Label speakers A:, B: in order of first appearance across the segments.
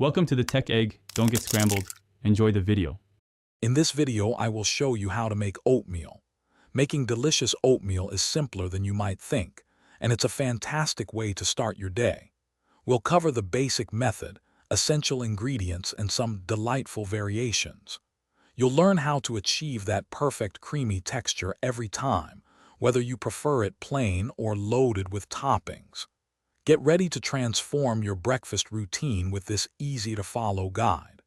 A: Welcome to the Tech Egg. Don't get scrambled. Enjoy the video.
B: In this video, I will show you how to make oatmeal. Making delicious oatmeal is simpler than you might think, and it's a fantastic way to start your day. We'll cover the basic method, essential ingredients, and some delightful variations. You'll learn how to achieve that perfect creamy texture every time, whether you prefer it plain or loaded with toppings. Get ready to transform your breakfast routine with this easy-to-follow guide.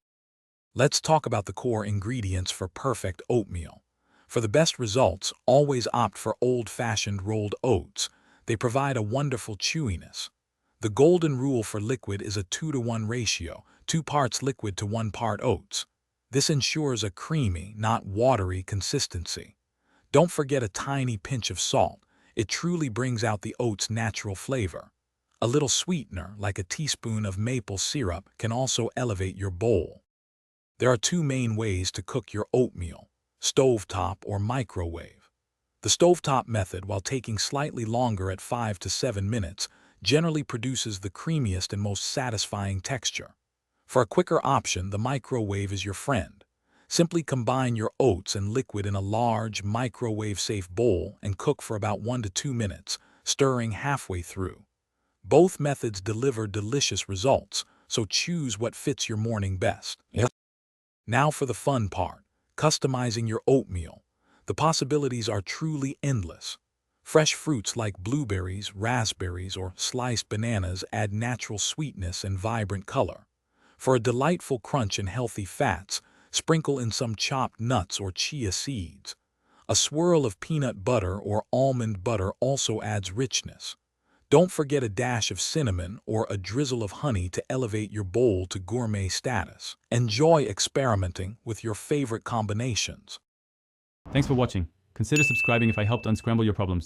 B: Let's talk about the core ingredients for perfect oatmeal. For the best results, always opt for old-fashioned rolled oats. They provide a wonderful chewiness. The golden rule for liquid is a 2-to-1 ratio, 2 parts liquid to 1 part oats. This ensures a creamy, not watery consistency. Don't forget a tiny pinch of salt. It truly brings out the oat's natural flavor. A little sweetener, like a teaspoon of maple syrup, can also elevate your bowl. There are 2 main ways to cook your oatmeal: stovetop or microwave. The stovetop method, while taking slightly longer at 5 to 7 minutes, generally produces the creamiest and most satisfying texture. For a quicker option, the microwave is your friend. Simply combine your oats and liquid in a large, microwave-safe bowl and cook for about 1 to 2 minutes, stirring halfway through. Both methods deliver delicious results, so choose what fits your morning best. Now for the fun part, customizing your oatmeal. The possibilities are truly endless. Fresh fruits like blueberries, raspberries, or sliced bananas add natural sweetness and vibrant color. For a delightful crunch and healthy fats, sprinkle in some chopped nuts or chia seeds. A swirl of peanut butter or almond butter also adds richness. Don't forget a dash of cinnamon or a drizzle of honey to elevate your bowl to gourmet status. Enjoy experimenting with your favorite combinations.
A: Thanks for watching. Consider subscribing if I helped unscramble your problems.